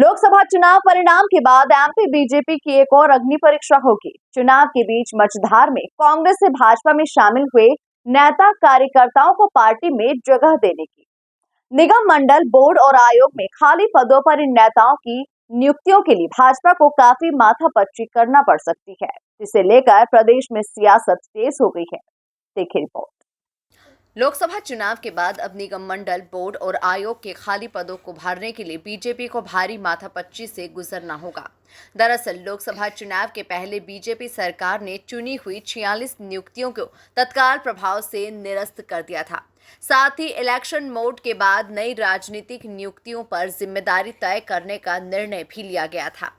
लोकसभा चुनाव परिणाम के बाद एमपी बीजेपी की एक और अग्नि परीक्षा होगी। चुनाव के बीच मझधार में कांग्रेस से भाजपा में शामिल हुए नेता कार्यकर्ताओं को पार्टी में जगह देने की निगम मंडल बोर्ड और आयोग में खाली पदों पर इन नेताओं की नियुक्तियों के लिए भाजपा को काफी माथापच्ची करना पड़ सकती है, जिसे लेकर प्रदेश में सियासत तेज हो गई है। देखिए रिपोर्ट। लोकसभा चुनाव के बाद अब निगम मंडल बोर्ड और आयोग के खाली पदों को भरने के लिए बीजेपी को भारी माथापच्ची से गुजरना होगा। दरअसल लोकसभा चुनाव के पहले बीजेपी सरकार ने चुनी हुई 46 नियुक्तियों को तत्काल प्रभाव से निरस्त कर दिया था। साथ ही इलेक्शन मोड के बाद नई राजनीतिक नियुक्तियों पर जिम्मेदारी तय करने का निर्णय भी लिया गया था।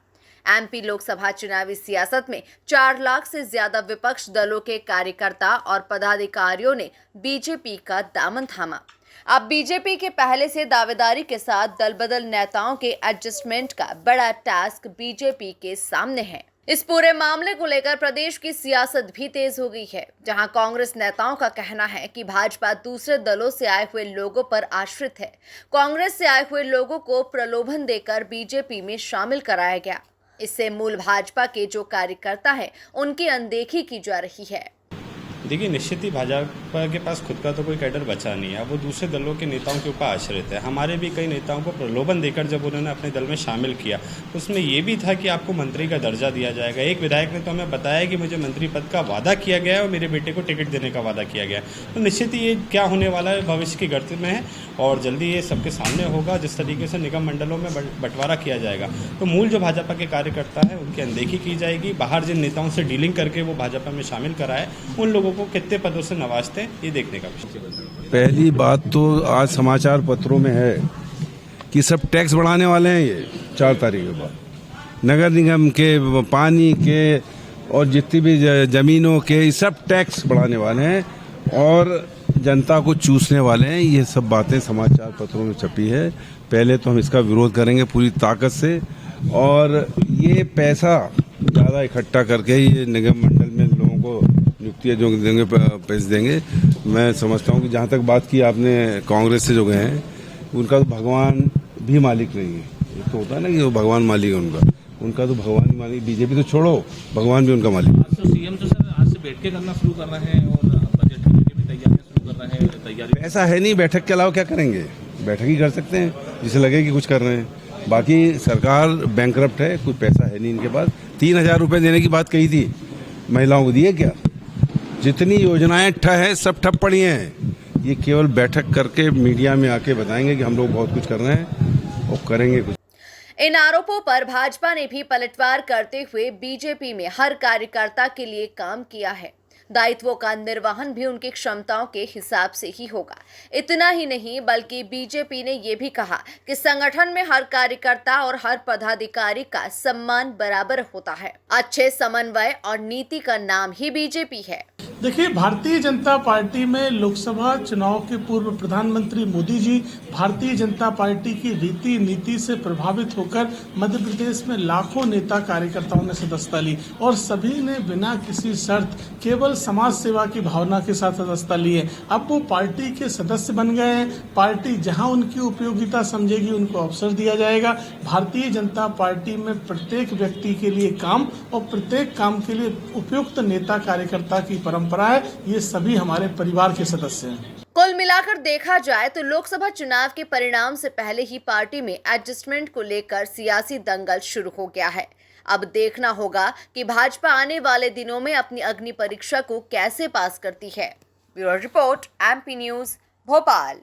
एमपी लोकसभा चुनावी सियासत में 4 लाख से ज्यादा विपक्ष दलों के कार्यकर्ता और पदाधिकारियों ने बीजेपी का दामन थामा। अब बीजेपी के पहले से दावेदारी के साथ दल बदल नेताओं के एडजस्टमेंट का बड़ा टास्क बीजेपी के सामने है। इस पूरे मामले को लेकर प्रदेश की सियासत भी तेज हो गई है, जहां कांग्रेस नेताओं का कहना है कि भाजपा दूसरे दलों से आए हुए लोगों पर आश्रित है। कांग्रेस से आए हुए लोगों को प्रलोभन देकर बीजेपी में शामिल कराया गया। इससे मूल भाजपा के जो कार्यकर्ता हैं, उनकी अनदेखी की जा रही है। देखिए, निश्चित ही भाजपा के पास खुद का तो कोई कैडर बचा नहीं है, वो दूसरे दलों के नेताओं के ऊपर आश्रित है। हमारे भी कई नेताओं को प्रलोभन देकर जब उन्होंने अपने दल में शामिल किया, तो उसमें ये भी था कि आपको मंत्री का दर्जा दिया जाएगा। एक विधायक ने तो हमें बताया कि मुझे मंत्री पद का वादा किया गया है और मेरे बेटे को टिकट देने का वादा किया गया है। तो निश्चित ही ये क्या होने वाला है भविष्य की गर्त में है और जल्दी ये सबके सामने होगा। जिस तरीके से निगम मंडलों में बंटवारा किया जाएगा, तो मूल जो भाजपा के कार्यकर्ता है उनकी अनदेखी की जाएगी। बाहर जिन नेताओं से डीलिंग करके वो भाजपा में शामिल कराए, उन लोगों को कितने पदों से नवाजते हैं, ये देखने का विषय। पहली बात तो आज समाचार पत्रों में है कि सब टैक्स बढ़ाने वाले हैं। ये 4 तारीख के बाद नगर निगम के, पानी के और जितनी भी जमीनों के सब टैक्स बढ़ाने वाले हैं और जनता को चूसने वाले हैं। ये सब बातें समाचार पत्रों में छपी है। पहले तो हम इसका विरोध करेंगे पूरी ताकत से और ये पैसा ज़्यादा इकट्ठा करके ये निगम मंडल में लोगों को नियुक्तियाँ जो देंगे, पैसे देंगे। मैं समझता हूँ कि जहाँ तक बात की आपने कांग्रेस से जो गए हैं, उनका तो भगवान भी मालिक नहीं है। एक तो होता है ना कि वो भगवान मालिक है उनका तो भगवान ही मालिक। बीजेपी तो छोड़ो, भगवान भी उनका मालिक। तो सीएम तो सर आज से बैठ के करना शुरू कर रहे हैं और बजट की भी तैयारियां शुरू कर रहे हैं। तैयारी ऐसा है नहीं, बैठक के अलावा क्या करेंगे? बैठक ही कर सकते हैं जिसे लगे कि कुछ कर रहे हैं। बाकी सरकार बैंकरप्ट है, कुछ पैसा है नहीं इनके पास। 3,000 रुपये देने की बात कही थी, महिलाओं को दिए क्या? जितनी योजनाएं है सब ठप पड़ी हैं। ये केवल बैठक करके मीडिया में आके बताएंगे कि हम लोग बहुत कुछ कर रहे हैं और करेंगे कुछ। इन आरोपों पर भाजपा ने भी पलटवार करते हुए बीजेपी में हर कार्यकर्ता के लिए काम किया है। दायित्वों का निर्वहन भी उनकी क्षमताओं के हिसाब से ही होगा। इतना ही नहीं बल्कि बीजेपी ने यह भी कहा कि संगठन में हर कार्यकर्ता और हर पदाधिकारी का सम्मान बराबर होता है। अच्छे समन्वय और नीति का नाम ही बीजेपी है। देखिए, भारतीय जनता पार्टी में लोकसभा चुनाव के पूर्व प्रधानमंत्री मोदी जी भारतीय जनता पार्टी की रीति नीति से प्रभावित होकर मध्य प्रदेश में लाखों नेता कार्यकर्ताओं ने सदस्यता ली और सभी ने बिना किसी शर्त केवल समाज सेवा की भावना के साथ सदस्यता ली है। अब वो पार्टी के सदस्य बन गए हैं। पार्टी जहां उनकी उपयोगिता समझेगी उनको अवसर दिया जाएगा। भारतीय जनता पार्टी में प्रत्येक व्यक्ति के लिए काम और प्रत्येक काम के लिए उपयुक्त नेता कार्यकर्ता की परंपरा है। ये सभी हमारे परिवार के सदस्य हैं। कुल मिलाकर देखा जाए तो लोकसभा चुनाव के परिणाम से पहले ही पार्टी में एडजस्टमेंट को लेकर सियासी दंगल शुरू हो गया है। अब देखना होगा कि भाजपा आने वाले दिनों में अपनी अग्नि परीक्षा को कैसे पास करती है। Bureau report, MP news, Bhopal.